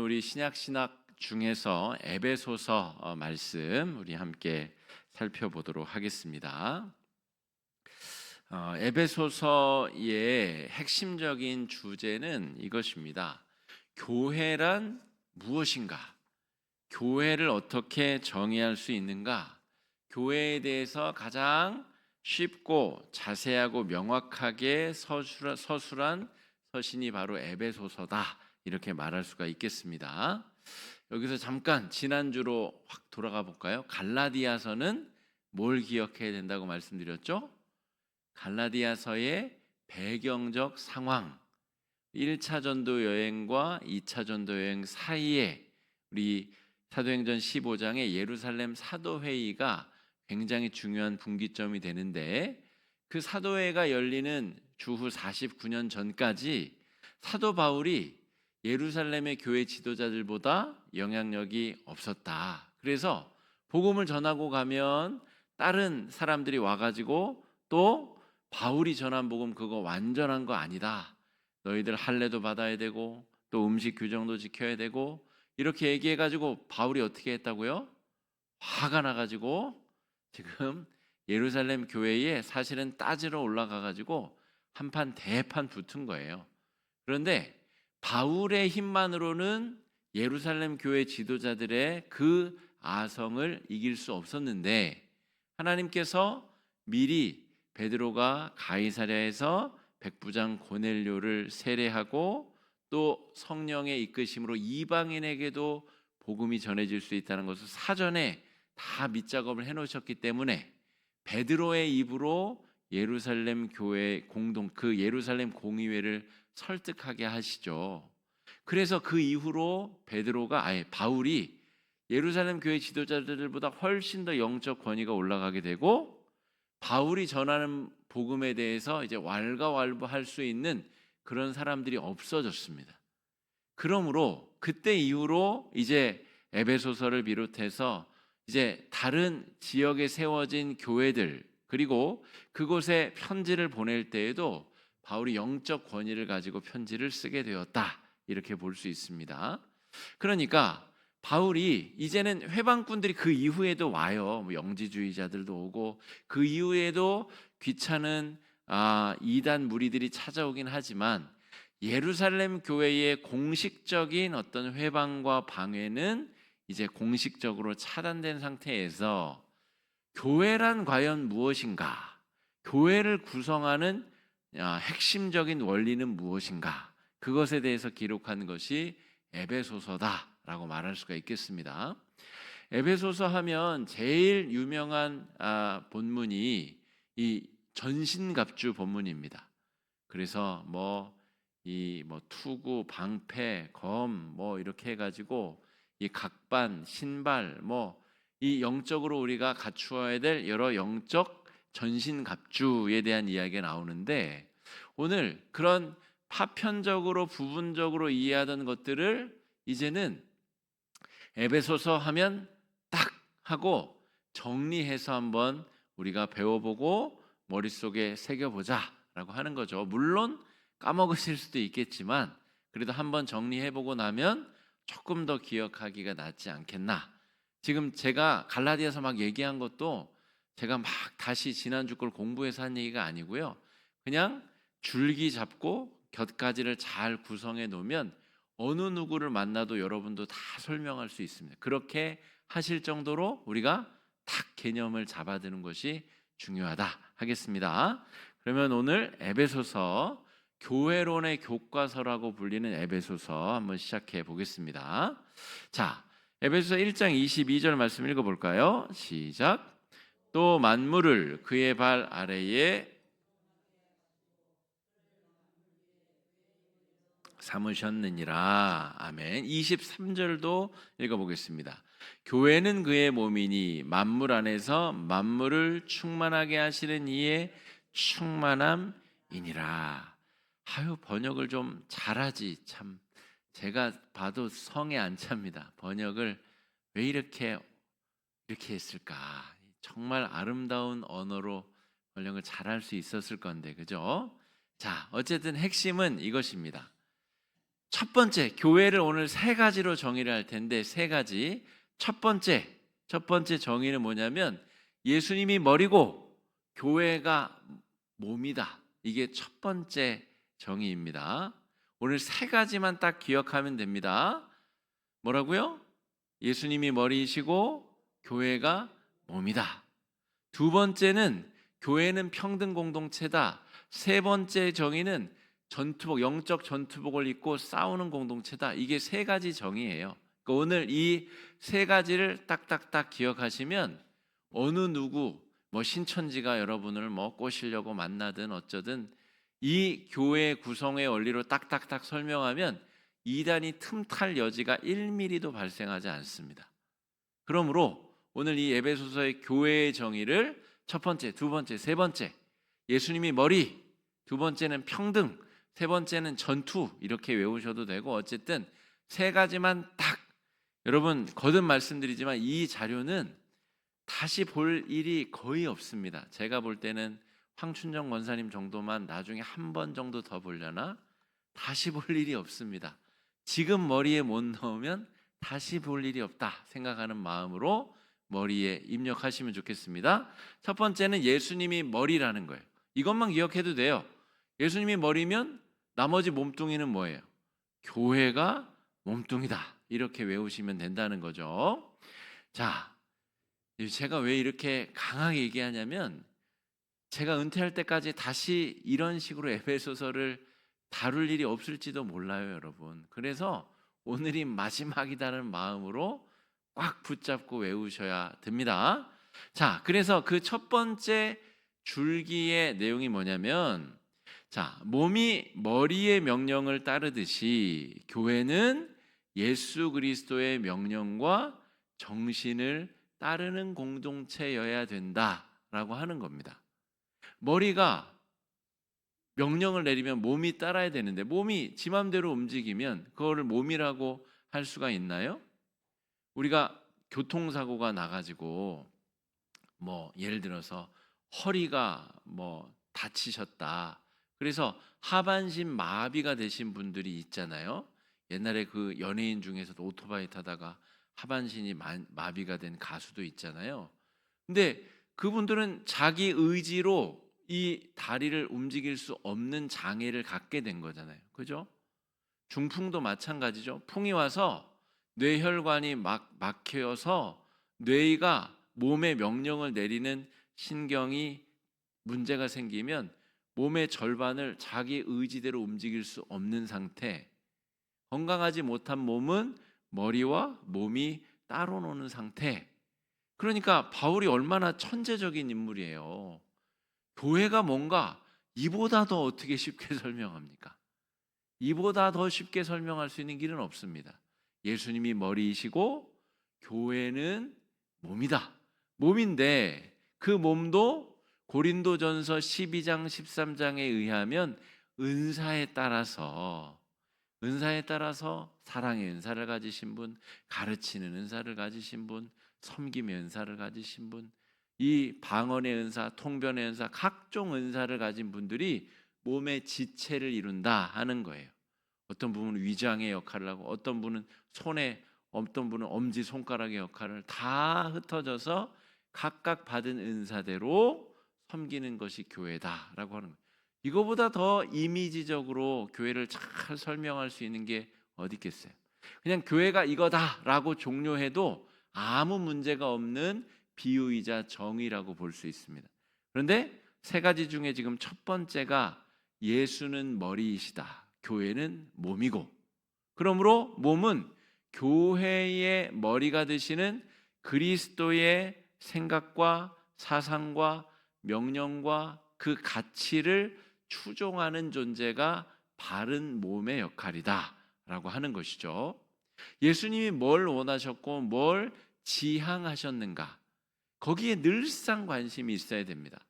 우리 신약 중에서 에베소서 말씀 우리 함께 살펴보도록 하겠습니다. 에베소서의 핵심적인 주제는 이것입니다. 교회란 무엇인가? 교회를 어떻게 정의할 수 있는가? 교회에 대해서 가장 쉽고 자세하고 명확하게 서술한 서신이 바로 에베소서다, 이렇게 말할 수가 있겠습니다. 여기서 잠깐 지난주로 확 돌아가 볼까요? 갈라디아서는 뭘 기억해야 된다고 말씀드렸죠? 갈라디아서의 배경적 상황, 1차 전도 여행과 2차 전도 여행 사이에 우리 사도행전 15장의 예루살렘 사도회의가 굉장히 중요한 분기점이 되는데, 그 사도회의가 열리는 주후 49년 전까지 사도 바울이 예루살렘의 교회 지도자들보다 영향력이 없었다. 그래서 복음을 전하고 가면 다른 사람들이 와가지고 또 바울이 전한 복음 그거 완전한 거 아니다, 너희들 할례도 받아야 되고 또 음식 규정도 지켜야 되고, 이렇게 얘기해가지고 바울이 어떻게 했다고요? 화가 나가지고 지금 예루살렘 교회에 사실은 따지러 올라가가지고 한판 대판 붙은 거예요. 그런데 바울의 힘만으로는 예루살렘 교회 지도자들의 그 아성을 이길 수 없었는데, 하나님께서 미리 베드로가 가이사랴에서 백부장 고넬료를 세례하고 또 성령의 이끄심으로 이방인에게도 복음이 전해질 수 있다는 것을 사전에 다 밑작업을 해놓으셨기 때문에 베드로의 입으로 예루살렘 교회 그 예루살렘 공의회를 설득하게 하시죠. 그래서 그 이후로 바울이 예루살렘 교회 지도자들보다 훨씬 더 영적 권위가 올라가게 되고, 바울이 전하는 복음에 대해서 이제 왈가왈부할 수 있는 그런 사람들이 없어졌습니다. 그러므로 그때 이후로 이제 에베소서를 비롯해서 이제 다른 지역에 세워진 교회들, 그리고 그곳에 편지를 보낼 때에도 바울이 영적 권위를 가지고 편지를 쓰게 되었다, 이렇게 볼 수 있습니다. 그러니까 바울이 이제는 회방꾼들이 그 이후에도 와요. 영지주의자들도 오고 그 이후에도 귀찮은 이단 무리들이 찾아오긴 하지만 예루살렘 교회의 공식적인 어떤 회방과 방해는 이제 공식적으로 차단된 상태에서 교회란 과연 무엇인가? 교회를 구성하는 핵심적인 원리는 무엇인가? 그것에 대해서 기록한 것이 에베소서다라고 말할 수가 있겠습니다. 에베소서 하면 제일 유명한 본문이 이 전신갑주 본문입니다. 그래서 투구, 방패, 검 이렇게 해가지고 이 각반, 신발 이 영적으로 우리가 갖추어야 될 여러 영적 전신갑주에 대한 이야기가 나오는데, 오늘 그런 파편적으로 부분적으로 이해하던 것들을 이제는 에베소서 하면 딱 하고 정리해서 한번 우리가 배워보고 머릿속에 새겨보자라고 하는 거죠. 물론 까먹으실 수도 있겠지만 그래도 한번 정리해보고 나면 조금 더 기억하기가 낫지 않겠나. 지금 제가 갈라디아서 막 얘기한 것도 제가 막 다시 지난주 걸 공부해서 한 얘기가 아니고요. 그냥 줄기 잡고 곁가지를 잘 구성해 놓으면 어느 누구를 만나도 여러분도 다 설명할 수 있습니다. 그렇게 하실 정도로 우리가 딱 개념을 잡아드는 것이 중요하다 하겠습니다. 그러면 오늘 에베소서, 교회론의 교과서라고 불리는 에베소서 한번 시작해 보겠습니다. 자, 에베소서 1장 22절 말씀 읽어볼까요? 시작. 또 만물을 그의 발 아래에 삼으셨느니라. 아멘. 23절도 읽어보겠습니다. 교회는 그의 몸이니 만물 안에서 만물을 충만하게 하시는 이의 충만함이니라. 번역을 좀 잘하지. 참 제가 봐도 성에 안 찹니다. 번역을 왜 이렇게 했을까? 정말 아름다운 언어로 번역을 잘할 수 있었을 건데, 그죠? 자, 어쨌든 핵심은 이것입니다. 첫 번째, 교회를 오늘 세 가지로 정의를 할 텐데, 세 가지. 첫 번째 정의는 뭐냐면 예수님이 머리고 교회가 몸이다. 이게 첫 번째 정의입니다. 오늘 세 가지만 딱 기억하면 됩니다. 뭐라고요? 예수님이 머리이시고 교회가 몸이다. 두 번째는 교회는 평등 공동체다. 세 번째 정의는 전투복, 영적 전투복을 입고 싸우는 공동체다. 이게 세 가지 정의예요. 그러니까 오늘 이 세 가지를 딱딱딱 기억하시면 어느 누구, 신천지가 여러분을 꼬시려고 만나든 어쩌든 이 교회 구성의 원리로 딱딱딱 설명하면 이단이 틈탈 여지가 1mm도 발생하지 않습니다. 그러므로 오늘 이 에베소서의 교회의 정의를 첫 번째, 두 번째, 세 번째, 예수님이 머리, 두 번째는 평등, 세 번째는 전투, 이렇게 외우셔도 되고, 어쨌든 세 가지만 딱, 여러분 거듭 말씀드리지만 이 자료는 다시 볼 일이 거의 없습니다. 제가 볼 때는 황춘정 권사님 정도만 나중에 한 번 정도 더 보려나? 다시 볼 일이 없습니다. 지금 머리에 못 넣으면 다시 볼 일이 없다 생각하는 마음으로 머리에 입력하시면 좋겠습니다. 첫 번째는 예수님이 머리라는 거예요. 이것만 기억해도 돼요. 예수님이 머리면 나머지 몸뚱이는 뭐예요? 교회가 몸뚱이다. 이렇게 외우시면 된다는 거죠. 자, 제가 왜 이렇게 강하게 얘기하냐면 제가 은퇴할 때까지 다시 이런 식으로 에베소서를 다룰 일이 없을지도 몰라요, 여러분. 그래서 오늘이 마지막이라는 마음으로 꽉 붙잡고 외우셔야 됩니다. 자, 그래서 그 첫 번째 줄기의 내용이 뭐냐면, 자, 몸이 머리의 명령을 따르듯이 교회는 예수 그리스도의 명령과 정신을 따르는 공동체여야 된다라고 하는 겁니다. 머리가 명령을 내리면 몸이 따라야 되는데 몸이 지 맘대로 움직이면 그거를 몸이라고 할 수가 있나요? 우리가 교통사고가 나가지고 예를 들어서 허리가 다치셨다. 그래서 하반신 마비가 되신 분들이 있잖아요. 옛날에 그 연예인 중에서도 오토바이 타다가 하반신이 마비가 된 가수도 있잖아요. 근데 그분들은 자기 의지로 이 다리를 움직일 수 없는 장애를 갖게 된 거잖아요. 그죠? 중풍도 마찬가지죠. 풍이 와서 뇌혈관이 막혀서 뇌가 몸에 명령을 내리는 신경이 문제가 생기면 몸의 절반을 자기 의지대로 움직일 수 없는 상태. 건강하지 못한 몸은 머리와 몸이 따로 노는 상태. 그러니까 바울이 얼마나 천재적인 인물이에요. 교회가 뭔가 이보다 더 어떻게 쉽게 설명합니까? 이보다 더 쉽게 설명할 수 있는 길은 없습니다. 예수님이 머리이시고 교회는 몸이다. 몸인데 그 몸도 고린도전서 12장 13장에 의하면 은사에 따라서 사랑의 은사를 가지신 분, 가르치는 은사를 가지신 분, 섬김의 은사를 가지신 분, 이 방언의 은사, 통변의 은사, 각종 은사를 가진 분들이 몸의 지체를 이룬다 하는 거예요. 어떤 분은 위장의 역할을 하고 어떤 분은 손에, 어떤 분은 엄지 손가락의 역할을 다 흩어져서 각각 받은 은사대로 섬기는 것이 교회다라고 하는 거예요. 이거보다 더 이미지적으로 교회를 잘 설명할 수 있는 게 어디 있겠어요? 그냥 교회가 이거다라고 종료해도 아무 문제가 없는 비유이자 정의라고 볼 수 있습니다. 그런데 세 가지 중에 지금 첫 번째가 예수는 머리이시다. 교회는 몸이고, 그러므로 몸은 교회의 머리가 되시는 그리스도의 생각과 사상과 명령과 그 가치를 추종하는 존재가 바른 몸의 역할이다 라고 하는 것이죠. 예수님이 뭘 원하셨고 뭘 지향하셨는가, 거기에 늘상 관심이 있어야 됩니다.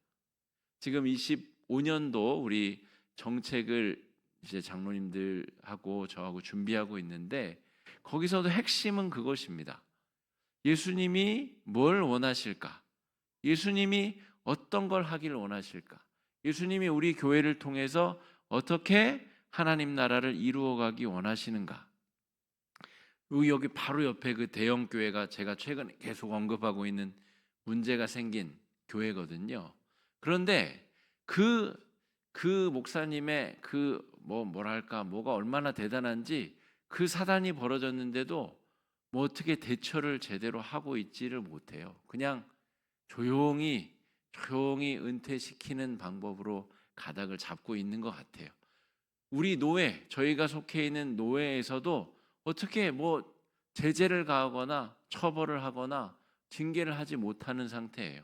지금 25년도 우리 정책을 이제 장로님들하고 저하고 준비하고 있는데 거기서도 핵심은 그것입니다. 예수님이 뭘 원하실까? 예수님이 어떤 걸 하기를 원하실까? 예수님이 우리 교회를 통해서 어떻게 하나님 나라를 이루어가기 원하시는가? 여기 바로 옆에 그 대형 교회가 제가 최근에 계속 언급하고 있는 문제가 생긴 교회거든요. 그런데 그 목사님의 뭐가 얼마나 대단한지, 그 사단이 벌어졌는데도 뭐 어떻게 대처를 제대로 하고 있지를 못해요. 그냥 조용히 은퇴시키는 방법으로 가닥을 잡고 있는 것 같아요. 우리 노회, 저희가 속해 있는 노회에서도 어떻게 제재를 가하거나 처벌을 하거나 징계를 하지 못하는 상태예요.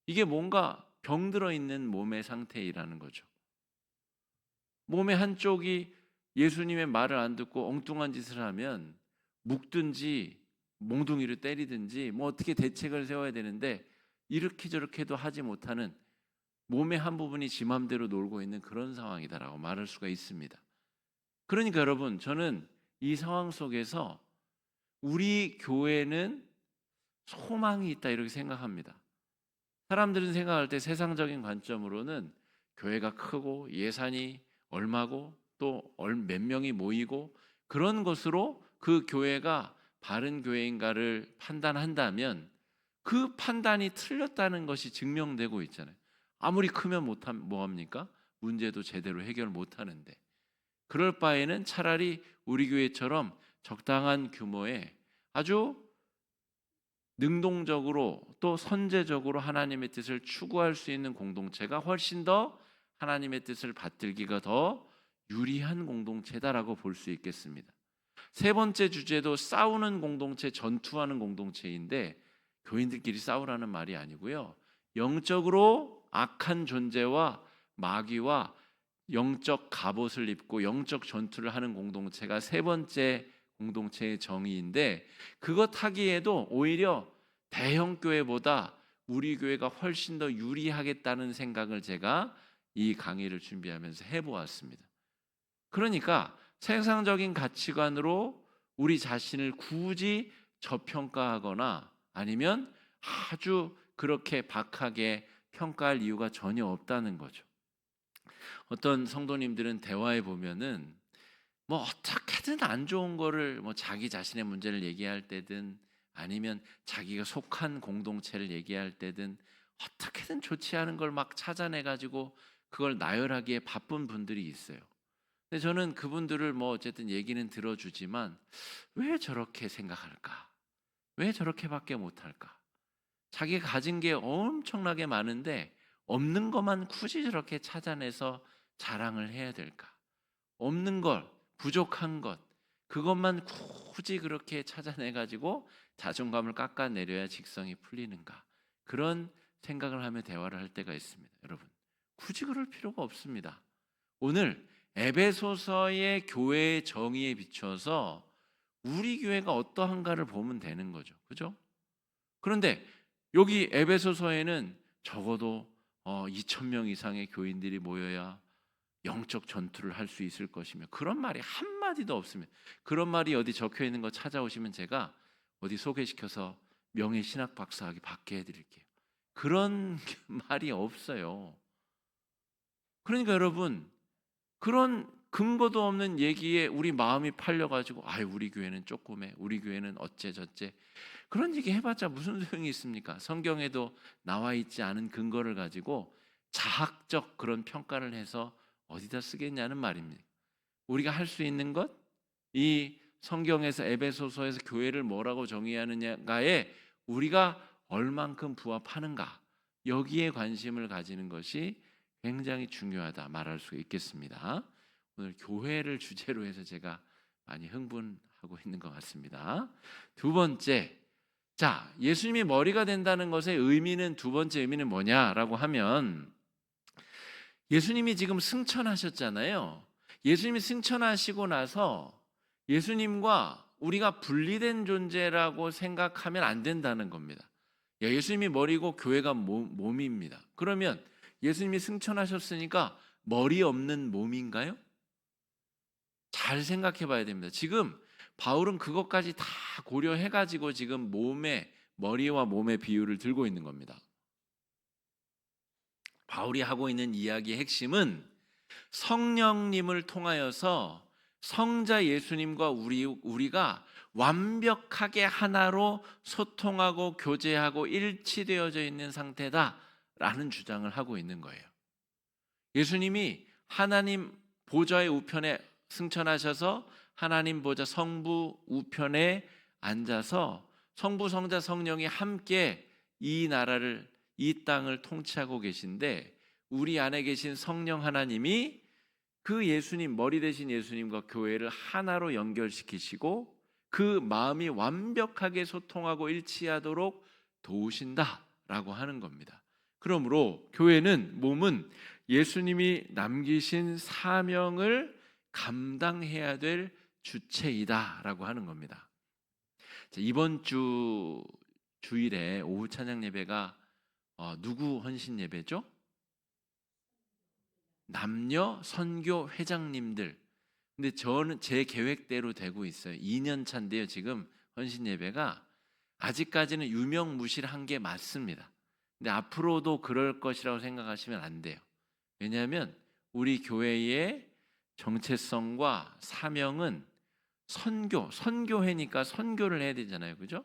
이게 뭔가 병들어 있는 몸의 상태이라는 거죠. 몸의 한쪽이 예수님의 말을 안 듣고 엉뚱한 짓을 하면 묵든지 몽둥이를 때리든지 어떻게 대책을 세워야 되는데, 이렇게 저렇게도 하지 못하는 몸의 한 부분이 지 맘대로 놀고 있는 그런 상황이다라고 말할 수가 있습니다. 그러니까 여러분, 저는 이 상황 속에서 우리 교회는 소망이 있다 이렇게 생각합니다. 사람들은 생각할 때 세상적인 관점으로는 교회가 크고 예산이 얼마고 또 몇 명이 모이고 그런 것으로 그 교회가 바른 교회인가를 판단한다면 그 판단이 틀렸다는 것이 증명되고 있잖아요. 아무리 크면 뭐합니까? 문제도 제대로 해결 못하는데. 그럴 바에는 차라리 우리 교회처럼 적당한 규모의 아주 능동적으로 또 선제적으로 하나님의 뜻을 추구할 수 있는 공동체가 훨씬 더 하나님의 뜻을 받들기가 더 유리한 공동체다라고 볼 수 있겠습니다. 세 번째 주제도 싸우는 공동체, 전투하는 공동체인데, 교인들끼리 싸우라는 말이 아니고요. 영적으로 악한 존재와 마귀와 영적 갑옷을 입고 영적 전투를 하는 공동체가 세 번째 공동체의 정의인데, 그것 하기에도 오히려 대형 교회보다 우리 교회가 훨씬 더 유리하겠다는 생각을 제가 이 강의를 준비하면서 해보았습니다. 그러니까 세상적인 가치관으로 우리 자신을 굳이 저평가하거나 아니면 아주 그렇게 박하게 평가할 이유가 전혀 없다는 거죠. 어떤 성도님들은 대화해 보면은 어떻게든 안 좋은 거를 자기 자신의 문제를 얘기할 때든 아니면 자기가 속한 공동체를 얘기할 때든 어떻게든 좋지 않은 걸 막 찾아내 가지고 그걸 나열하기에 바쁜 분들이 있어요. 근데 저는 그분들을 어쨌든 얘기는 들어주지만, 왜 저렇게 생각할까? 왜 저렇게밖에 못할까? 자기가 가진 게 엄청나게 많은데 없는 것만 굳이 저렇게 찾아내서 자랑을 해야 될까? 없는 것, 부족한 것, 그것만 굳이 그렇게 찾아내 가지고 자존감을 깎아내려야 직성이 풀리는가? 그런 생각을 하며 대화를 할 때가 있습니다. 여러분, 굳이 그럴 필요가 없습니다. 오늘 에베소서의 교회의 정의에 비춰서 우리 교회가 어떠한가를 보면 되는 거죠. 그죠? 그런데 여기 에베소서에는 적어도 2,000명 이상의 교인들이 모여야 영적 전투를 할 수 있을 것이며, 그런 말이 한마디도 없습니다. 그런 말이 어디 적혀 있는 거 찾아오시면 제가 어디 소개시켜서 명예 신학 박사학위 받게 해드릴게요. 그런 말이 없어요. 그러니까 여러분, 그런 근거도 없는 얘기에 우리 마음이 팔려가지고 우리 교회는 조그매, 우리 교회는 어째저째, 그런 얘기 해봤자 무슨 소용이 있습니까? 성경에도 나와 있지 않은 근거를 가지고 자학적 그런 평가를 해서 어디다 쓰겠냐는 말입니다. 우리가 할 수 있는 것, 이 성경에서 에베소서에서 교회를 뭐라고 정의하느냐가에 우리가 얼만큼 부합하는가, 여기에 관심을 가지는 것이 굉장히 중요하다 말할 수 있겠습니다. 오늘 교회를 주제로 해서 제가 많이 흥분하고 있는 것 같습니다. 두 번째, 자, 예수님이 머리가 된다는 것의 의미는, 두 번째 의미는 뭐냐라고 하면, 예수님이 지금 승천하셨잖아요. 예수님이 승천하시고 나서 예수님과 우리가 분리된 존재라고 생각하면 안 된다는 겁니다. 예수님이 머리고 교회가 몸입니다. 그러면 예수님이 승천하셨으니까 머리 없는 몸인가요? 잘 생각해 봐야 됩니다. 지금 바울은 그것까지 다 고려해 가지고 지금 머리와 몸의 비유를 들고 있는 겁니다. 바울이 하고 있는 이야기의 핵심은 성령님을 통하여서 성자 예수님과 우리가 완벽하게 하나로 소통하고 교제하고 일치되어져 있는 상태다라는 주장을 하고 있는 거예요. 예수님이 하나님 보좌의 우편에 승천하셔서 하나님 보좌 성부 우편에 앉아서 성부 성자 성령이 함께 이 나라를 이 땅을 통치하고 계신데, 우리 안에 계신 성령 하나님이 그 예수님, 머리 되신 예수님과 교회를 하나로 연결시키시고 그 마음이 완벽하게 소통하고 일치하도록 도우신다라고 하는 겁니다. 그러므로 교회는, 몸은 예수님이 남기신 사명을 감당해야 될 주체이다라고 하는 겁니다. 이번 주일에 오후 찬양 예배가 누구 헌신 예배죠? 남녀 선교 회장님들. 근데 저는 제 계획대로 되고 있어요. 2년 차인데요. 지금 헌신 예배가 아직까지는 유명무실한 게 맞습니다. 근데 앞으로도 그럴 것이라고 생각하시면 안 돼요. 왜냐하면 우리 교회의 정체성과 사명은 선교회니까 선교를 해야 되잖아요. 그죠?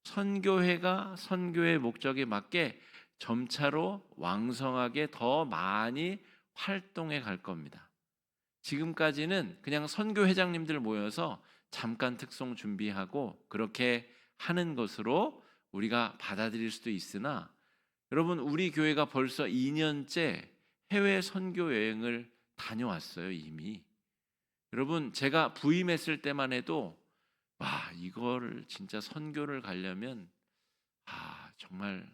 선교회가 선교의 목적에 맞게 점차로 왕성하게 더 많이 활동해 갈 겁니다. 지금까지는 그냥 선교회장님들 모여서 잠깐 특송 준비하고 그렇게 하는 것으로 우리가 받아들일 수도 있으나, 여러분, 우리 교회가 벌써 2년째 해외 선교 여행을 다녀왔어요. 이미. 여러분, 제가 부임했을 때만 해도 이거를 진짜 선교를 가려면 정말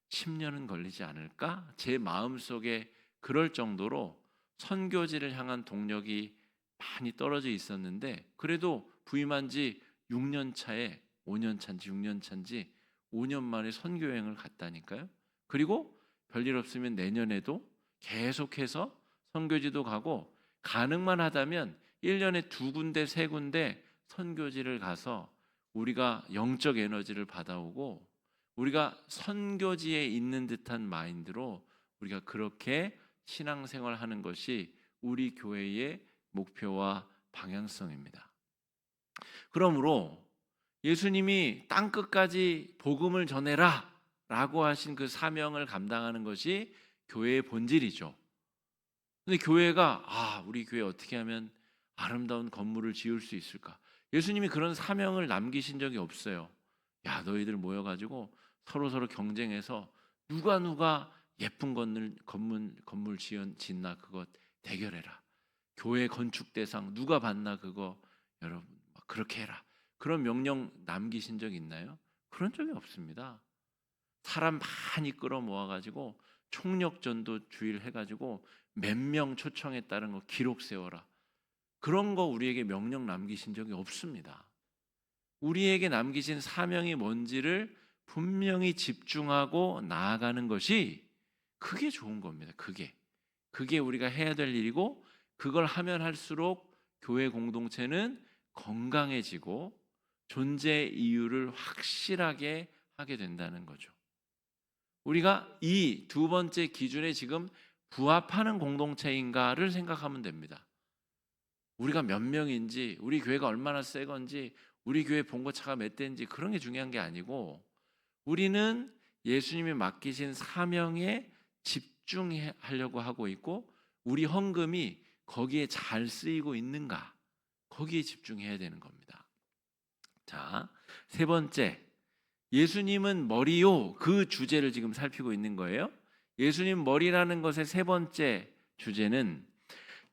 10년은 걸리지 않을까? 제 마음속에 그럴 정도로 선교지를 향한 동력이 많이 떨어져 있었는데, 그래도 부임한 지 6년 차에 5년 차인지 6년 차인지 5년 만에 선교 여행을 갔다니까요. 그리고 별일 없으면 내년에도 계속해서 선교지도 가고, 가능만 하다면 1년에 2군데 3군데 선교지를 가서 우리가 영적 에너지를 받아오고, 우리가 선교지에 있는 듯한 마인드로 우리가 그렇게 신앙생활하는 것이 우리 교회의 목표와 방향성입니다. 그러므로 예수님이 땅끝까지 복음을 전해라 라고 하신 그 사명을 감당하는 것이 교회의 본질이죠. 근데 교회가 우리 교회 어떻게 하면 아름다운 건물을 지을 수 있을까? 예수님이 그런 사명을 남기신 적이 없어요. 너희들 모여가지고 서로 경쟁해서 누가 예쁜 건물 짓나 그거 대결해라. 교회 건축 대상 누가 받나 그거 여러분 그렇게 해라. 그런 명령 남기신 적 있나요? 그런 적이 없습니다. 사람 많이 끌어모아가지고 총력전도 주일 해가지고 몇 명 초청했다는 거 기록 세워라. 그런 거 우리에게 명령 남기신 적이 없습니다. 우리에게 남기신 사명이 뭔지를 분명히 집중하고 나아가는 것이, 그게 좋은 겁니다. 그게 우리가 해야 될 일이고, 그걸 하면 할수록 교회 공동체는 건강해지고 존재의 이유를 확실하게 하게 된다는 거죠. 우리가 이 두 번째 기준에 지금 부합하는 공동체인가를 생각하면 됩니다. 우리가 몇 명인지, 우리 교회가 얼마나 새 건지, 우리 교회 봉고차가 몇 대인지 그런 게 중요한 게 아니고, 우리는 예수님이 맡기신 사명에 집중하려고 하고 있고, 우리 헌금이 거기에 잘 쓰이고 있는가, 거기에 집중해야 되는 겁니다. 자, 세 번째, 예수님은 머리요, 그 주제를 지금 살피고 있는 거예요. 예수님 머리라는 것의 세 번째 주제는,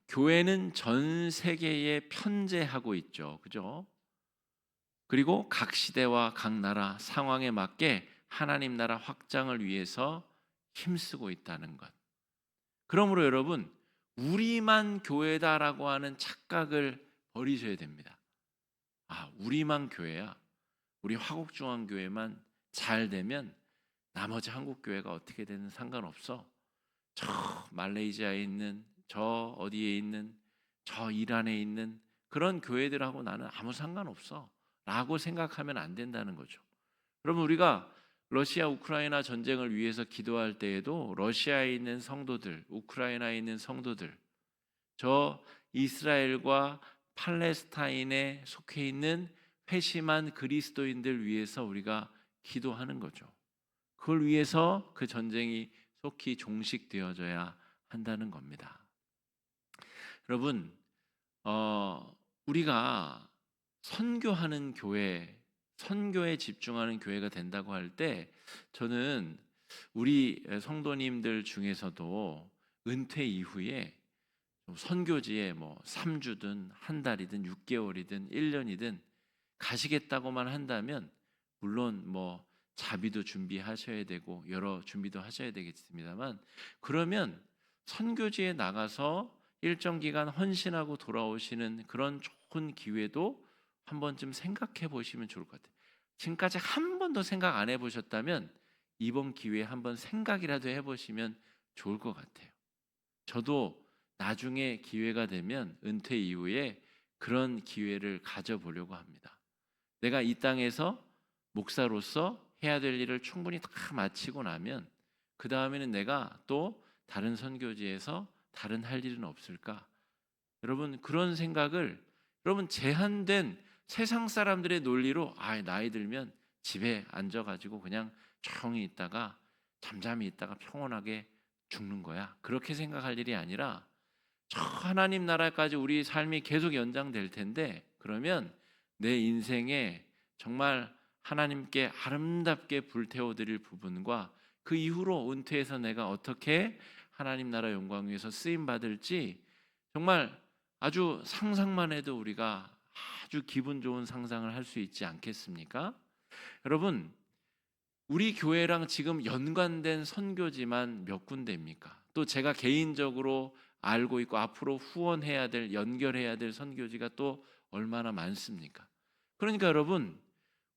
교회는 전 세계에 편재하고 있죠. 그죠? 그리고 각 시대와 각 나라 상황에 맞게 하나님 나라 확장을 위해서 힘쓰고 있다는 것. 그러므로 여러분, 우리만 교회다라고 하는 착각을 버리셔야 됩니다. 우리만 교회야. 우리 화곡중앙교회만 잘 되면 나머지 한국교회가 어떻게 되든 상관없어. 저 말레이시아에 있는, 저 어디에 있는, 저 이란에 있는 그런 교회들하고 나는 아무 상관없어 라고 생각하면 안 된다는 거죠. 여러분, 우리가 러시아 우크라이나 전쟁을 위해서 기도할 때에도 러시아에 있는 성도들, 우크라이나에 있는 성도들, 저 이스라엘과 팔레스타인에 속해 있는 회심한 그리스도인들 위해서 우리가 기도하는 거죠. 그걸 위해서 그 전쟁이 속히 종식되어져야 한다는 겁니다. 여러분, 우리가 선교하는 교회, 선교에 집중하는 교회가 된다고 할 때 저는 우리 성도님들 중에서도 은퇴 이후에 선교지에 3주든 한 달이든 6개월이든 1년이든 가시겠다고만 한다면 물론 자비도 준비하셔야 되고 여러 준비도 하셔야 되겠습니다만, 그러면 선교지에 나가서 일정 기간 헌신하고 돌아오시는 그런 좋은 기회도 한 번쯤 생각해 보시면 좋을 것 같아요. 지금까지 한 번도 생각 안 해보셨다면 이번 기회에 한번 생각이라도 해보시면 좋을 것 같아요. 저도 나중에 기회가 되면 은퇴 이후에 그런 기회를 가져보려고 합니다. 내가 이 땅에서 목사로서 해야 될 일을 충분히 다 마치고 나면 그 다음에는 내가 또 다른 선교지에서 다른 할 일은 없을까? 여러분, 그런 생각을, 여러분, 제한된 세상 사람들의 논리로 나이 들면 집에 앉아가지고 그냥 조용히 있다가 잠잠히 있다가 평온하게 죽는 거야, 그렇게 생각할 일이 아니라 저 하나님 나라까지 우리 삶이 계속 연장될 텐데, 그러면 내 인생에 정말 하나님께 아름답게 불태워드릴 부분과 그 이후로 은퇴해서 내가 어떻게 하나님 나라 영광 위에서 쓰임 받을지 정말 아주 상상만 해도 우리가 아주 기분 좋은 상상을 할 수 있지 않겠습니까? 여러분, 우리 교회랑 지금 연관된 선교지만 몇 군데입니까? 또 제가 개인적으로 알고 있고 앞으로 후원해야 될, 연결해야 될 선교지가 또 얼마나 많습니까? 그러니까 여러분,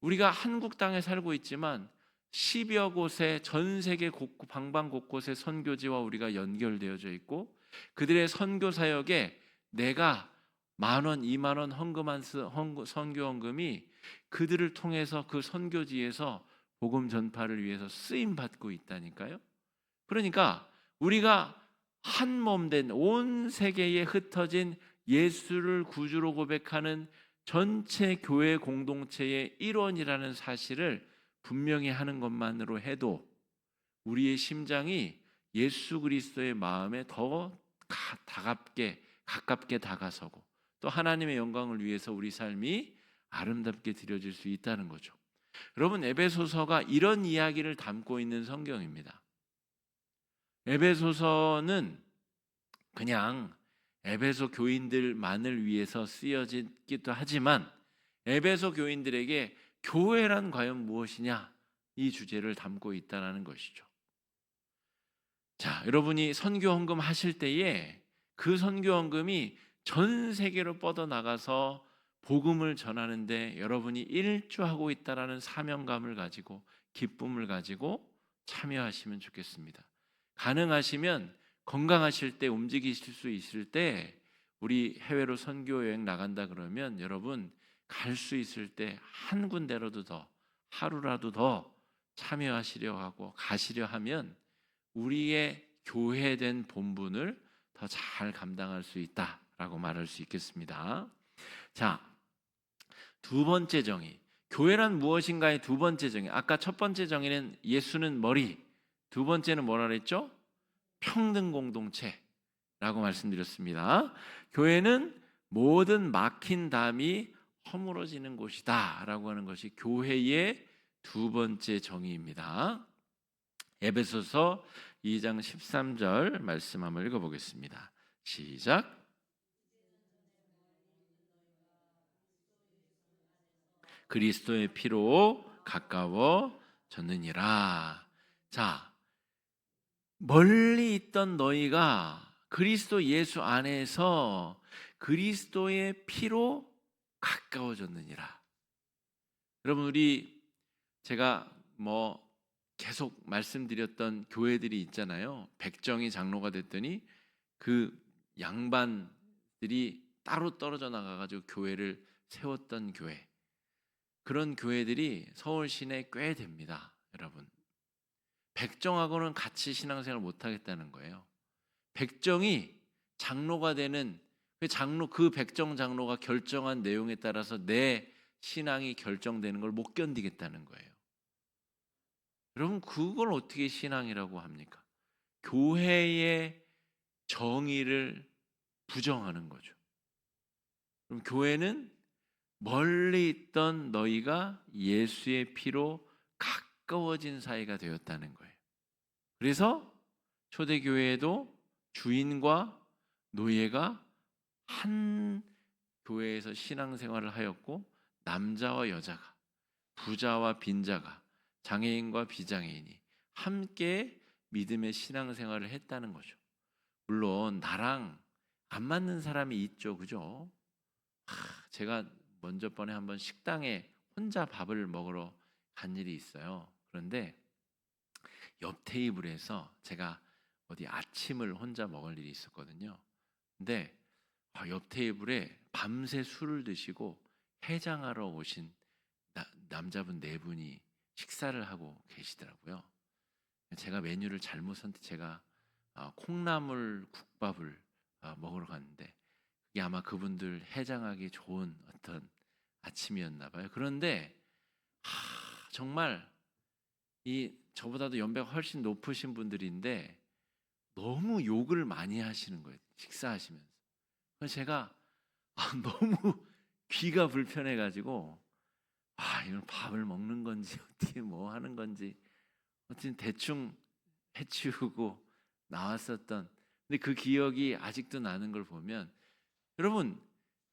우리가 한국 땅에 살고 있지만 10여 곳의 전 세계 방방 곳곳의 선교지와 우리가 연결되어져 있고, 그들의 선교 사역에 내가 10,000원, 20,000원 헌금한 선교 헌금이 그들을 통해서 그 선교지에서 복음 전파를 위해서 쓰임 받고 있다니까요. 그러니까 우리가 한 몸 된 온 세계에 흩어진 예수를 구주로 고백하는 전체 교회 공동체의 일원이라는 사실을 분명히 하는 것만으로 해도 우리의 심장이 예수 그리스도의 마음에 더 가깝게 다가서고 또 하나님의 영광을 위해서 우리 삶이 아름답게 드려질 수 있다는 거죠. 여러분, 에베소서가 이런 이야기를 담고 있는 성경입니다. 에베소서는 그냥 에베소 교인들만을 위해서 쓰여지기도 하지만 에베소 교인들에게 교회란 과연 무엇이냐, 이 주제를 담고 있다는 것이죠. 자, 여러분이 선교 헌금 하실 때에 그 선교 헌금이 전 세계로 뻗어나가서 복음을 전하는데 여러분이 일조하고 있다라는 사명감을 가지고 기쁨을 가지고 참여하시면 좋겠습니다. 가능하시면 건강하실 때, 움직이실 수 있을 때 우리 해외로 선교 여행 나간다 그러면 여러분 갈 수 있을 때 한 군데라도 더, 하루라도 더 참여하시려 하고 가시려 하면 우리의 교회된 본분을 더 잘 감당할 수 있다라고 말할 수 있겠습니다. 자, 두 번째 정의, 교회란 무엇인가의 두 번째 정의. 아까 첫 번째 정의는 예수는 머리, 두 번째는 뭐라 그랬죠? 평등 공동체라고 말씀드렸습니다. 교회는 모든 막힌 담이 허물어지는 곳이다 라고 하는 것이 교회의 두 번째 정의입니다. 에베소서 2장 13절 말씀 한번 읽어보겠습니다. 시작. 그리스도의 피로 가까워졌느니라. 자, 멀리 있던 너희가 그리스도 예수 안에서 그리스도의 피로 가까워졌느니라. 여러분, 제가 계속 말씀드렸던 교회들이 있잖아요. 백정이 장로가 됐더니 그 양반들이 따로 떨어져 나가가지고 교회를 세웠던 교회, 그런 교회들이 서울 시내에 꽤 됩니다. 여러분, 백정하고는 같이 신앙생활 못하겠다는 거예요. 백정이 장로가 되는 그 백정 장로가 결정한 내용에 따라서 내 신앙이 결정되는 걸 못 견디겠다는 거예요. 여러분, 그걸 어떻게 신앙이라고 합니까? 교회의 정의를 부정하는 거죠. 그럼 교회는 멀리 있던 너희가 예수의 피로 가까워진 사이가 되었다는 거예요. 그래서 초대교회에도 주인과 노예가 한 교회에서 신앙생활을 하였고, 남자와 여자가, 부자와 빈자가, 장애인과 비장애인이 함께 믿음의 신앙생활을 했다는 거죠. 물론 나랑 안 맞는 사람이 있죠, 그죠? 제가 먼저 번에 한번 식당에 혼자 밥을 먹으러 간 일이 있어요. 그런데 옆 테이블에서 제가 어디 아침을 혼자 먹을 일이 있었거든요. 근데 옆 테이블에 밤새 술을 드시고 해장하러 오신 남자분 네 분이 식사를 하고 계시더라고요. 제가 메뉴를 잘못 제가 콩나물 국밥을 먹으러 갔는데, 그게 아마 그분들 해장하기 좋은 어떤 아침이었나 봐요. 그런데 정말 이 저보다도 연배가 훨씬 높으신 분들인데 너무 욕을 많이 하시는 거예요, 식사하시면서. 그래서 제가 너무 귀가 불편해가지고 이걸 밥을 먹는 건지 어떻게 뭐 하는 건지 어쨌든 대충 해치우고 나왔었던, 근데 그 기억이 아직도 나는 걸 보면, 여러분,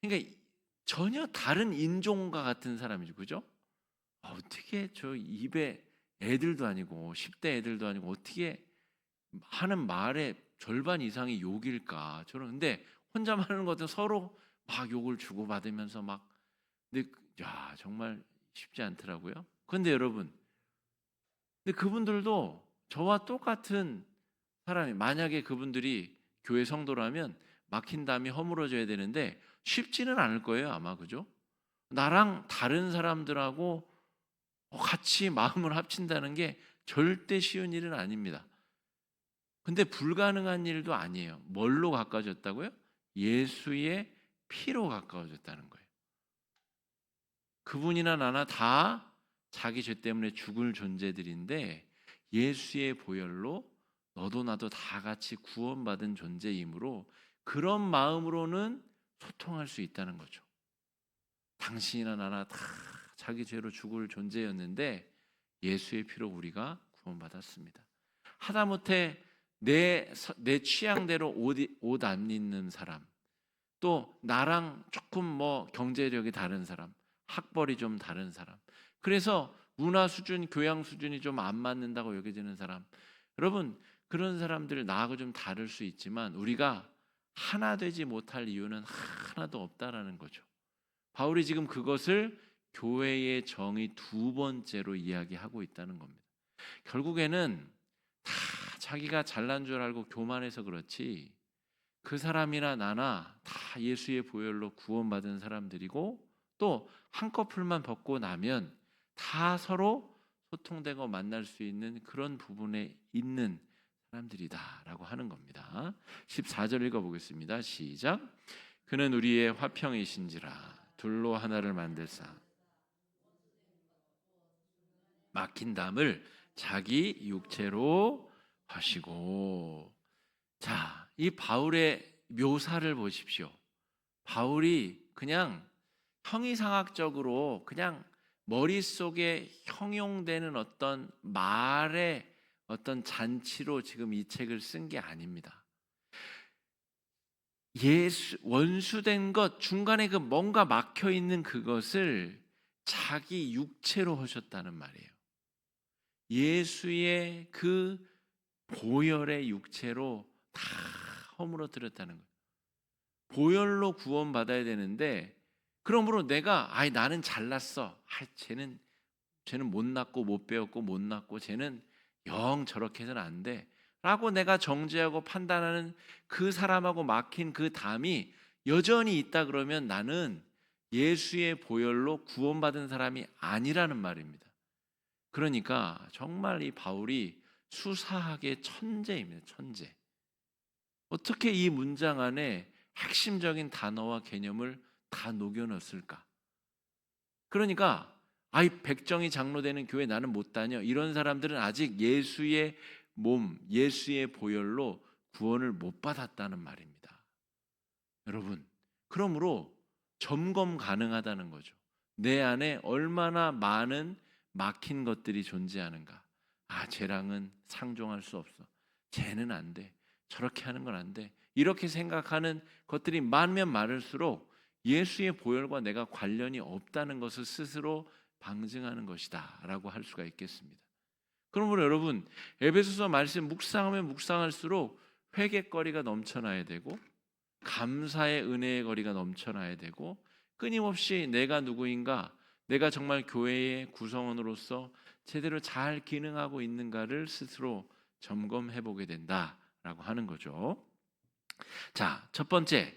그러니까 전혀 다른 인종과 같은 사람이죠, 그죠? 어떻게 저 입에 애들도 아니고 10대 애들도 아니고 어떻게 하는 말의 절반 이상이 욕일까? 저는 근데 혼자만 하는 것도 서로 막 욕을 주고받으면서 막, 근데 정말 쉽지 않더라고요. 근데 여러분, 근데 그분들도 저와 똑같은 사람이, 만약에 그분들이 교회 성도라면 막힌 담이 허물어져야 되는데 쉽지는 않을 거예요, 아마. 그죠? 나랑 다른 사람들하고 같이 마음을 합친다는 게 절대 쉬운 일은 아닙니다. 근데 불가능한 일도 아니에요. 뭘로 가까워졌다고요? 예수의 피로 가까워졌다는 거예요. 그분이나 나나 다 자기 죄 때문에 죽을 존재들인데 예수의 보혈로 너도 나도 다 같이 구원받은 존재이므로 그런 마음으로는 소통할 수 있다는 거죠. 당신이나 나나 다 자기 죄로 죽을 존재였는데 예수의 피로 우리가 구원받았습니다. 하다못해 내 취향대로 옷 안 입는 사람, 또 나랑 조금 경제력이 다른 사람, 학벌이 좀 다른 사람, 그래서 문화 수준, 교양 수준이 좀 안 맞는다고 여겨지는 사람, 여러분, 그런 사람들 나하고 좀 다를 수 있지만 우리가 하나 되지 못할 이유는 하나도 없다라는 거죠. 바울이 지금 그것을 교회의 정의 두 번째로 이야기하고 있다는 겁니다. 결국에는 다 자기가 잘난 줄 알고 교만해서 그렇지, 그 사람이나 나나 다 예수의 보혈로 구원받은 사람들이고, 또 한꺼풀만 벗고 나면 다 서로 소통되고 만날 수 있는 그런 부분에 있는 사람들이다라고 하는 겁니다. 14절 읽어보겠습니다. 시작. 그는 우리의 화평이신지라 둘로 하나를 만들사 막힌 담을 자기 육체로 하시고. 자, 이 바울의 묘사를 보십시오. 바울이 그냥 형이상학적으로 그냥 머릿속에 형용되는 어떤 말의 어떤 잔치로 지금 이 책을 쓴 게 아닙니다. 원수된 것 중간에 그 뭔가 막혀 있는 그것을 자기 육체로 하셨다는 말이에요. 예수의 그 보혈의 육체로 다 허물어뜨렸다는 거예요. 보혈로 구원받아야 되는데, 그러므로 내가 나는 잘났어, 쟤는 못났고 못 배웠고 못났고 쟤는 영 저렇게 해서는 안 돼 라고 내가 정죄하고 판단하는 그 사람하고 막힌 그 담이 여전히 있다 그러면 나는 예수의 보혈로 구원받은 사람이 아니라는 말입니다. 그러니까 정말 이 바울이 수사학의 천재입니다. 천재. 어떻게 이 문장 안에 핵심적인 단어와 개념을 다 녹여 넣었을까? 그러니까 아이 백정이 장로되는 교회 나는 못 다녀. 이런 사람들은 아직 예수의 몸, 예수의 보혈로 구원을 못 받았다는 말입니다. 여러분, 그러므로 점검 가능하다는 거죠. 내 안에 얼마나 많은 막힌 것들이 존재하는가. 아, 쟤랑은 상종할 수 없어. 쟤는 안 돼. 저렇게 하는 건 안 돼. 이렇게 생각하는 것들이 많으면 많을수록 예수의 보혈과 내가 관련이 없다는 것을 스스로 방증하는 것이다 라고 할 수가 있겠습니다. 그러므로 여러분, 에베소서 말씀 묵상하면 묵상할수록 회개거리가 넘쳐나야 되고 감사의 은혜의 거리가 넘쳐나야 되고 끊임없이 내가 누구인가, 내가 정말 교회의 구성원으로서 제대로 잘 기능하고 있는가를 스스로 점검해 보게 된다라고 하는 거죠. 자, 첫 번째,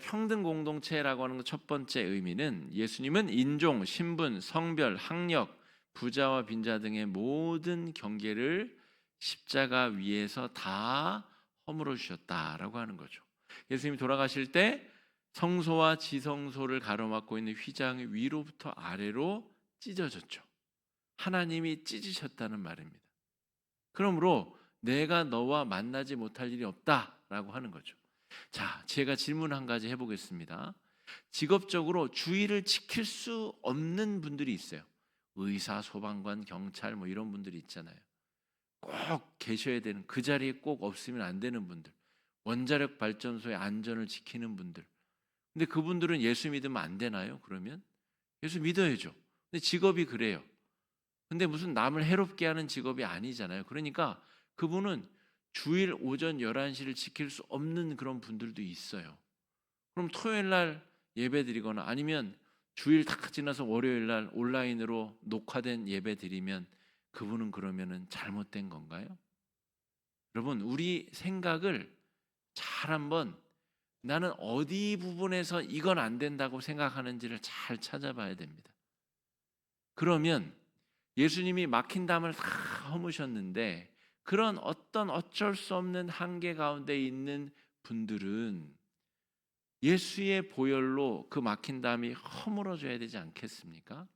평등 공동체라고 하는 첫 번째 의미는 예수님은 인종, 신분, 성별, 학력, 부자와 빈자 등의 모든 경계를 십자가 위에서 다 허물어 주셨다라고 하는 거죠. 예수님이 돌아가실 때 성소와 지성소를 가로막고 있는 휘장이 위로부터 아래로 찢어졌죠. 하나님이 찢으셨다는 말입니다. 그러므로 내가 너와 만나지 못할 일이 없다라고 하는 거죠. 자, 제가 질문 한 가지 해보겠습니다. 직업적으로 주의를 지킬 수 없는 분들이 있어요. 의사, 소방관, 경찰 뭐 이런 분들이 있잖아요. 꼭 계셔야 되는, 그 자리에 꼭 없으면 안 되는 분들, 원자력 발전소의 안전을 지키는 분들. 근데 그분들은 예수 믿으면 안 되나요? 그러면 예수 믿어야죠. 근데 직업이 그래요. 근데 무슨 남을 해롭게 하는 직업이 아니잖아요. 그러니까 그분은 주일 오전 11시를 지킬 수 없는 그런 분들도 있어요. 그럼 토요일 날 예배 드리거나 아니면 주일 다 지나서 월요일 날 온라인으로 녹화된 예배 드리면 그분은 그러면은 잘못된 건가요? 여러분, 우리 생각을 잘 한번 나는 어디 부분에서 이건 안 된다고 생각하는지를 잘 찾아봐야 됩니다. 그러면 예수님이 막힌 담을 다 허무셨는데 그런 어떤 어쩔 수 없는 한계 가운데 있는 분들은 예수의 보혈로 그 막힌 담이 허물어져야 되지 않겠습니까?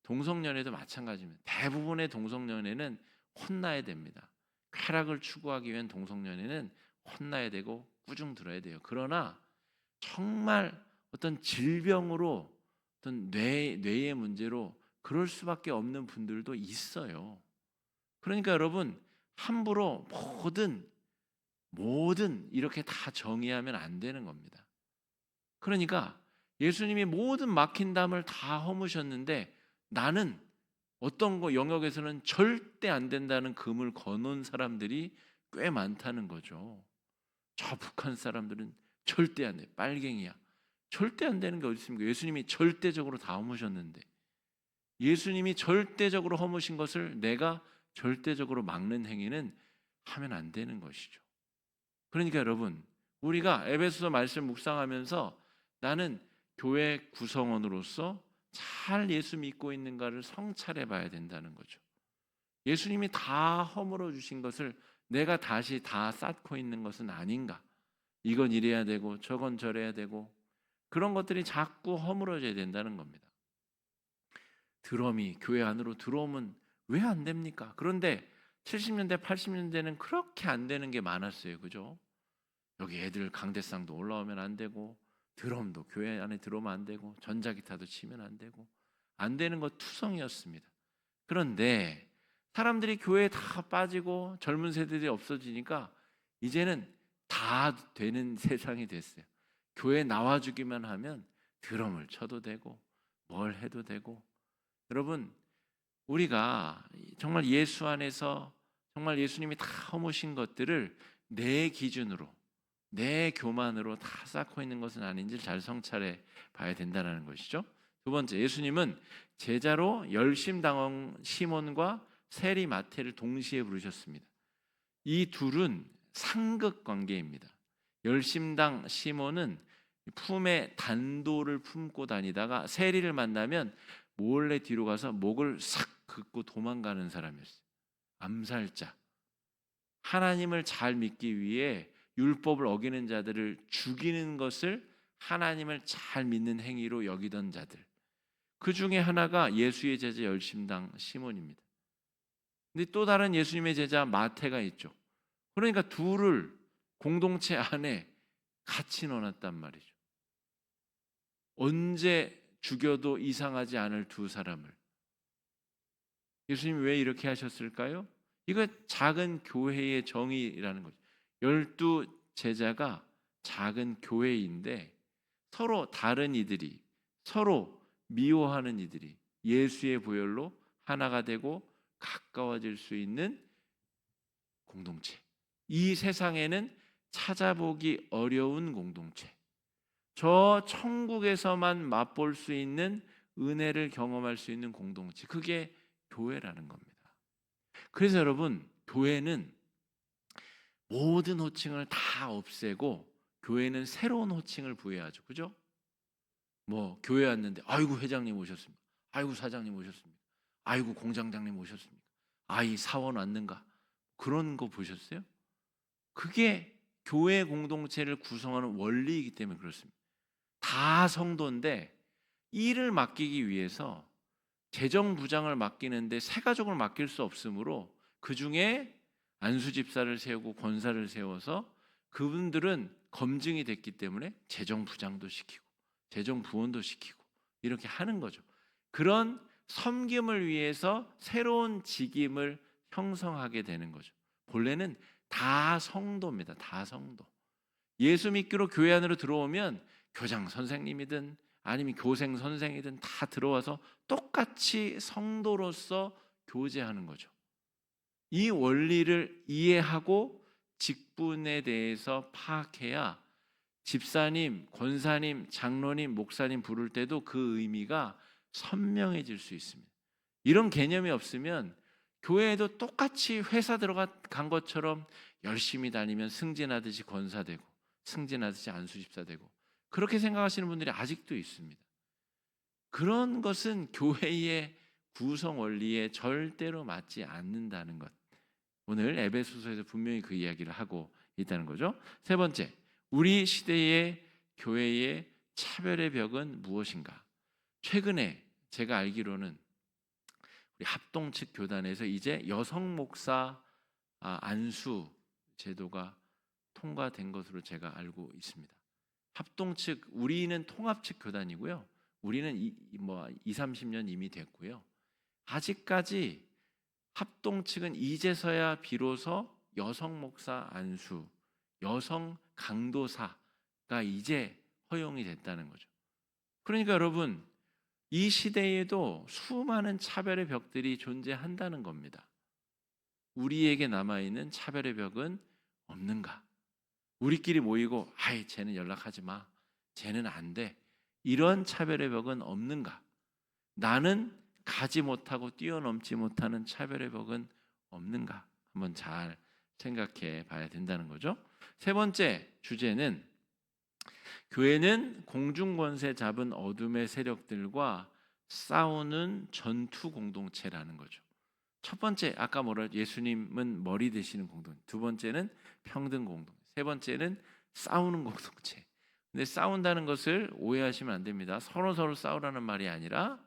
동성연애도 마찬가지입니다. 대부분의 동성연애는 혼나야 됩니다. 쾌락을 추구하기 위한 동성연애는 혼나야 되고 꾸중 들어야 돼요. 그러나 정말 어떤 질병으로 어떤 뇌의 문제로 그럴 수밖에 없는 분들도 있어요. 그러니까 여러분 함부로 모든 이렇게 다 정의하면 안 되는 겁니다. 그러니까 예수님이 모든 막힌 담을 다 허무셨는데 나는 어떤 거 영역에서는 절대 안 된다는 금을 거놓은 사람들이 꽤 많다는 거죠. 저 북한 사람들은 절대 안 돼. 빨갱이야. 절대 안 되는 게 어디 있습니까? 예수님이 절대적으로 다 허무셨는데 예수님이 절대적으로 허무신 것을 내가 절대적으로 막는 행위는 하면 안 되는 것이죠. 그러니까 여러분, 우리가 에베소서 말씀 묵상하면서 나는 교회 구성원으로서 잘 예수 믿고 있는가를 성찰해 봐야 된다는 거죠. 예수님이 다 허물어 주신 것을 내가 다시 다 쌓고 있는 것은 아닌가? 이건 이래야 되고 저건 저래야 되고 그런 것들이 자꾸 허물어져야 된다는 겁니다. 드럼이 교회 안으로 들어오면 왜 안 됩니까? 그런데 70년대, 80년대는 그렇게 안 되는 게 많았어요. 그죠? 여기 애들 강대상도 올라오면 안 되고 드럼도 교회 안에 들어오면 안 되고 전자기타도 치면 안 되고 안 되는 거 투성이었습니다. 그런데 사람들이 교회에 다 빠지고 젊은 세대들이 없어지니까 이제는 다 되는 세상이 됐어요. 교회 나와주기만 하면 드럼을 쳐도 되고 뭘 해도 되고 여러분 우리가 정말 예수 안에서 정말 예수님이 다 허무신 것들을 내 기준으로 내 교만으로 다 쌓고 있는 것은 아닌지 잘 성찰해 봐야 된다는 것이죠. 두 번째, 예수님은 제자로 열심당한 시몬과 세리 마태를 동시에 부르셨습니다. 이 둘은 상극 관계입니다. 열심당 시몬은 품에 단도를 품고 다니다가 세리를 만나면 몰래 뒤로 가서 목을 싹 긋고 도망가는 사람이었어요. 암살자. 하나님을 잘 믿기 위해 율법을 어기는 자들을 죽이는 것을 하나님을 잘 믿는 행위로 여기던 자들. 그 중에 하나가 예수의 제자 열심당 시몬입니다. 근데 또 다른 예수님의 제자 마태가 있죠. 그러니까 둘을 공동체 안에 같이 넣어놨단 말이죠. 언제 죽여도 이상하지 않을 두 사람을. 예수님이 왜 이렇게 하셨을까요? 이거 작은 교회의 정의라는 거죠. 12 제자가 작은 교회인데 서로 다른 이들이, 서로 미워하는 이들이 예수의 보혈로 하나가 되고 가까워질 수 있는 공동체. 이 세상에는 찾아보기 어려운 공동체. 저 천국에서만 맛볼 수 있는 은혜를 경험할 수 있는 공동체. 그게 교회라는 겁니다. 그래서 여러분, 교회는 모든 호칭을 다 없애고 교회는 새로운 호칭을 부여하죠. 그죠? 뭐 교회 왔는데 아이고 회장님 오셨습니다. 아이고 사장님 오셨습니다. 아이고 공장장님 오셨습니다. 아이 사원 왔는가? 그런 거 보셨어요? 그게 교회 공동체를 구성하는 원리이기 때문에 그렇습니다. 다 성도인데 일을 맡기기 위해서 재정 부장을 맡기는데 세 가족을 맡길 수 없으므로 그 중에 안수 집사를 세우고 권사를 세워서 그분들은 검증이 됐기 때문에 재정 부장도 시키고 재정 부원도 시키고 이렇게 하는 거죠. 그런 섬김을 위해서 새로운 직임을 형성하게 되는 거죠. 본래는 다 성도입니다. 다 성도. 예수 믿기로 교회 안으로 들어오면 교장 선생님이든 아니면 교생 선생이든 다 들어와서 똑같이 성도로서 교제하는 거죠. 이 원리를 이해하고 직분에 대해서 파악해야 집사님, 권사님, 장로님, 목사님 부를 때도 그 의미가 선명해질 수 있습니다. 이런 개념이 없으면 교회에도 똑같이 회사 들어간 것처럼 열심히 다니면 승진하듯이 권사되고 승진하듯이 안수집사 되고 그렇게 생각하시는 분들이 아직도 있습니다. 그런 것은 교회의 구성 원리에 절대로 맞지 않는다는 것. 오늘 에베소서에서 분명히 그 이야기를 하고 있다는 거죠. 세 번째, 우리 시대의 교회의 차별의 벽은 무엇인가? 최근에 제가 알기로는 우리 합동 측 교단에서 이제 여성 목사 안수 제도가 통과된 것으로 제가 알고 있습니다. 합동 측, 우리는 통합 측 교단이고요. 우리는 30년 이미 됐고요. 아직까지 합동 측은 이제서야 비로소 여성 목사 안수, 여성 강도사가 이제 허용이 됐다는 거죠. 그러니까 여러분, 이 시대에도 수많은 차별의 벽들이 존재한다는 겁니다. 우리에게 남아있는 차별의 벽은 없는가? 우리끼리 모이고 아이 쟤는 연락하지 마. 쟤는 안 돼. 이런 차별의 벽은 없는가? 나는 가지 못하고 뛰어넘지 못하는 차별의 벽은 없는가? 한번 잘 생각해 봐야 된다는 거죠. 세 번째 주제는 교회는 공중권세 잡은 어둠의 세력들과 싸우는 전투 공동체라는 거죠. 첫 번째 아까 뭐라 예수님은 머리 되시는 공동체. 두 번째는 평등 공동체. 세 번째는 싸우는 공동체. 근데 싸운다는 것을 오해하시면 안 됩니다. 서로 싸우라는 말이 아니라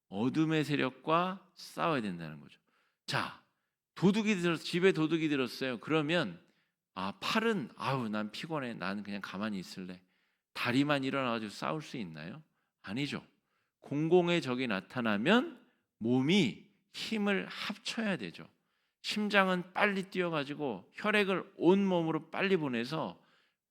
어둠의 세력과 싸워야 된다는 거죠. 자, 집에 도둑이 들었어요. 그러면 팔은 난 피곤해. 나는 그냥 가만히 있을래. 다리만 일어나가지고 싸울 수 있나요? 아니죠. 공공의 적이 나타나면 몸이 힘을 합쳐야 되죠. 심장은 빨리 뛰어가지고 혈액을 온 몸으로 빨리 보내서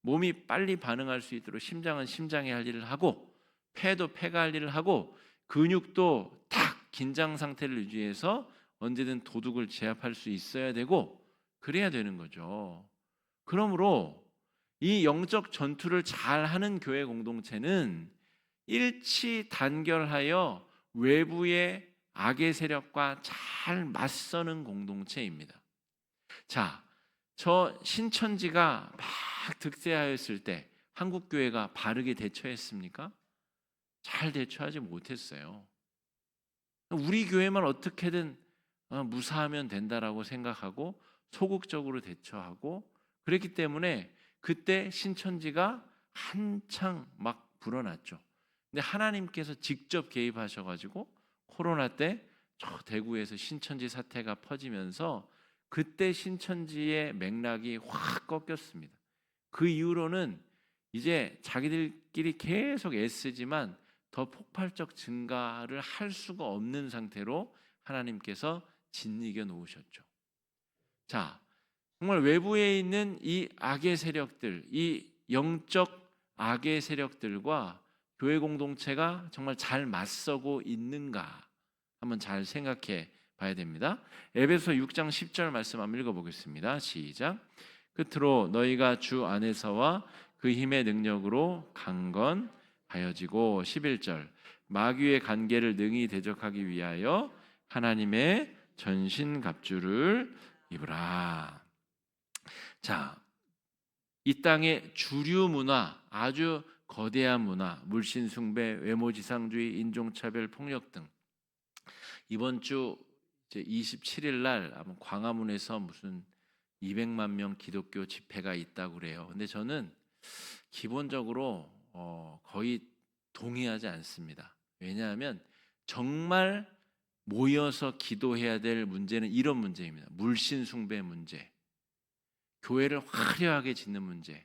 몸이 빨리 반응할 수 있도록 심장은 심장이 할 일을 하고 폐도 폐가 할 일을 하고 근육도 딱 긴장 상태를 유지해서 언제든 도둑을 제압할 수 있어야 되고 그래야 되는 거죠. 그러므로 이 영적 전투를 잘하는 교회 공동체는 일치 단결하여 외부의 악의 세력과 잘 맞서는 공동체입니다. 자, 저 신천지가 막 득세하였을 때 한국 교회가 바르게 대처했습니까? 잘 대처하지 못했어요. 우리 교회만 어떻게든 무사하면 된다라고 생각하고 소극적으로 대처하고 그랬기 때문에 그때 신천지가 한창 막 불어났죠. 근데 하나님께서 직접 개입하셔가지고 코로나 때 저 대구에서 신천지 사태가 퍼지면서 그때 신천지의 맥락이 확 꺾였습니다. 그 이후로는 이제 자기들끼리 계속 애쓰지만 더 폭발적 증가를 할 수가 없는 상태로 하나님께서 짓이겨 놓으셨죠. 자, 정말 외부에 있는 이 악의 세력들, 이 영적 악의 세력들과 교회 공동체가 정말 잘 맞서고 있는가 한번 잘 생각해 봐야 됩니다. 에베소 6장 10절 말씀 한번 읽어보겠습니다. 시작. 끝으로 너희가 주 안에서와 그 힘의 능력으로 강건하여지고 11절 마귀의 관계를 능히 대적하기 위하여 하나님의 전신갑주를 입으라. 자, 이 땅의 주류 문화, 아주 거대한 문화, 물신숭배, 외모지상주의, 인종차별, 폭력 등 이번 주 이제 27일 날 아마 광화문에서 무슨 200만 명 기독교 집회가 있다고 그래요. 근데 저는 기본적으로 거의 동의하지 않습니다. 왜냐하면 정말 모여서 기도해야 될 문제는 이런 문제입니다. 물신 숭배 문제, 교회를 화려하게 짓는 문제.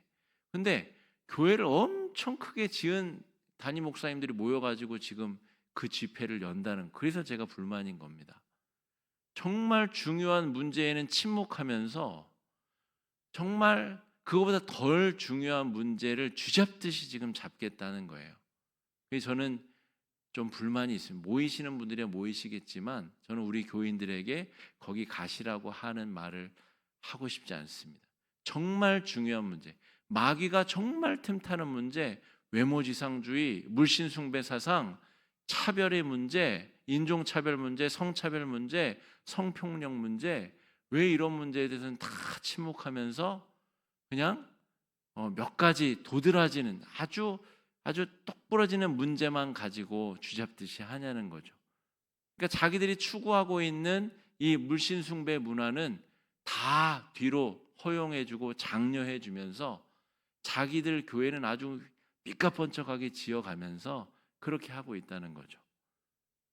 근데 교회를 엄청 크게 지은 담임 목사님들이 모여가지고 지금 그 집회를 연다는, 그래서 제가 불만인 겁니다. 정말 중요한 문제에는 침묵하면서 정말 그거보다 덜 중요한 문제를 쥐잡듯이 지금 잡겠다는 거예요. 그래서 저는 좀 불만이 있습니다. 모이시는 분들이 모이시겠지만 저는 우리 교인들에게 거기 가시라고 하는 말을 하고 싶지 않습니다. 정말 중요한 문제, 마귀가 정말 틈타는 문제, 외모지상주의, 물신숭배 사상, 차별의 문제, 인종차별 문제, 성차별 문제, 성폭력 문제, 왜 이런 문제에 대해서는 다 침묵하면서 그냥 몇 가지 도드라지는 아주 똑 부러지는 문제만 가지고 쥐잡듯이 하냐는 거죠. 그러니까 자기들이 추구하고 있는 이 물신숭배 문화는 다 뒤로 허용해주고 장려해주면서 자기들 교회는 아주 삐까뻔쩍하게 지어가면서 그렇게 하고 있다는 거죠.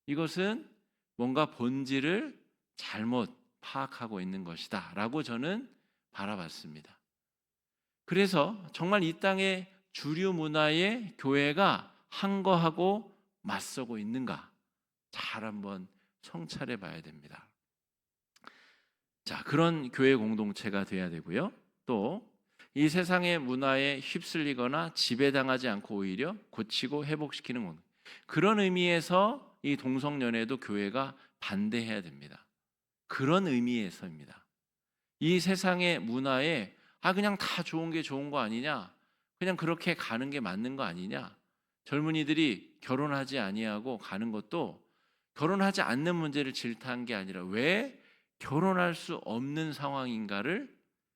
이것은 뭔가 본질을 잘못 파악하고 있는 것이다 라고 저는 바라봤습니다. 그래서 정말 이 땅의 주류 문화의 교회가 항거하고 맞서고 있는가 잘 한번 성찰해 봐야 됩니다. 자, 그런 교회 공동체가 돼야 되고요. 또 이 세상의 문화에 휩쓸리거나 지배당하지 않고 오히려 고치고 회복시키는 것, 그런 의미에서 이 동성연애도 교회가 반대해야 됩니다. 그런 의미에서입니다. 이 세상의 문화에 그냥 다 좋은 게 좋은 거 아니냐, 그냥 그렇게 가는 게 맞는 거 아니냐, 젊은이들이 결혼하지 아니하고 가는 것도 결혼하지 않는 문제를 질타한 게 아니라 왜 결혼할 수 없는 상황인가를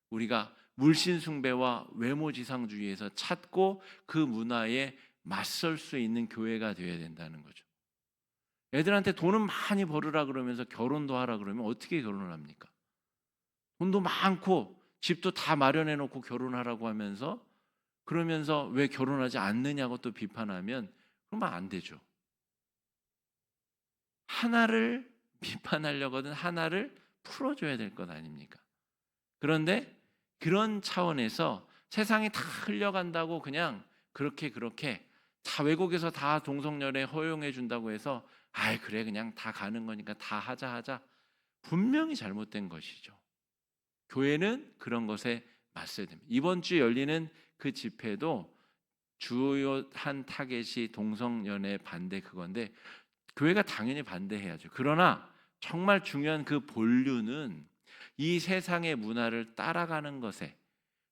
우리가 물신숭배와 외모지상주의에서 찾고 그 문화에 맞설 수 있는 교회가 되어야 된다는 거죠. 애들한테 돈은 많이 벌으라 그러면서 결혼도 하라 그러면 어떻게 결혼을 합니까? 돈도 많고 집도 다 마련해 놓고 결혼하라고 하면서, 그러면서 왜 결혼하지 않느냐고 또 비판하면 그러면 안 되죠. 하나를 비판하려거든 하나를 풀어줘야 될 것 아닙니까? 그런데 그런 차원에서 세상이 다 흘려간다고 그냥 그렇게 다 외국에서 다 동성연애 허용해 준다고 해서 그래 그냥 다 가는 거니까 다 하자 분명히 잘못된 것이죠. 교회는 그런 것에 맞서야 됩니다. 이번 주 열리는 그 집회도 주요한 타겟이 동성연애 반대 그건데 교회가 당연히 반대해야죠. 그러나 정말 중요한 그 본류는 이 세상의 문화를 따라가는 것에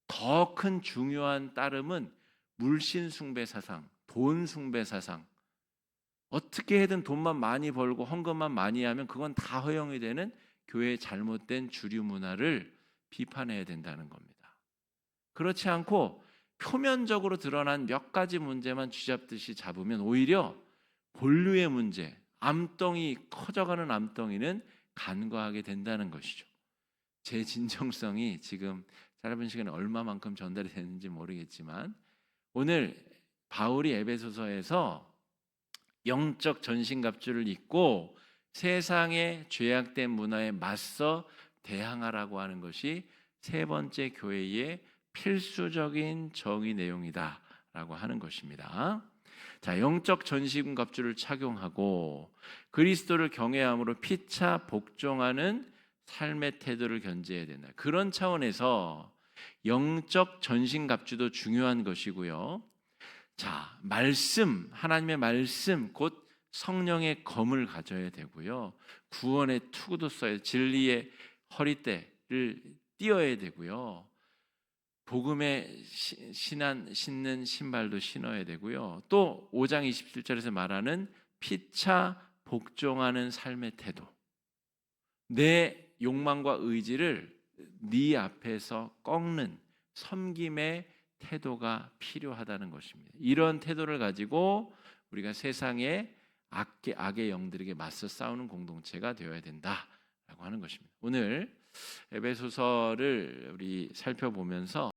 더 큰 중요한 따름은 물신숭배 사상, 돈숭배 사상, 어떻게든 돈만 많이 벌고 헌금만 많이 하면 그건 다 허용이 되는 교회의 잘못된 주류 문화를 비판해야 된다는 겁니다. 그렇지 않고 표면적으로 드러난 몇 가지 문제만 쥐잡듯이 잡으면 오히려 본류의 문제, 암덩이, 커져가는 암덩이는 간과하게 된다는 것이죠. 제 진정성이 지금 짧은 시간에 얼마만큼 전달이 되는지 모르겠지만 오늘 바울이 에베소서에서 영적 전신갑주를 입고 세상의 죄악된 문화에 맞서 대항하라고 하는 것이 세 번째 교회의 필수적인 정의 내용이다라고 하는 것입니다. 자, 영적 전신갑주를 착용하고 그리스도를 경외함으로 피차 복종하는 삶의 태도를 견지해야 된다. 그런 차원에서 영적 전신갑주도 중요한 것이고요. 자, 말씀, 하나님의 말씀, 곧 성령의 검을 가져야 되고요. 구원의 투구도 써야, 진리의 허리대를 띄어야 되고요. 복음의 신는 신발도 신어야 되고요. 또 5장 27절에서 말하는 피차 복종하는 삶의 태도. 내 욕망과 의지를 네 앞에서 꺾는 섬김의 태도가 필요하다는 것입니다. 이런 태도를 가지고 우리가 세상의 악의 영들에게 맞서 싸우는 공동체가 되어야 된다라고 하는 것입니다. 오늘 에베소서를 우리 살펴보면서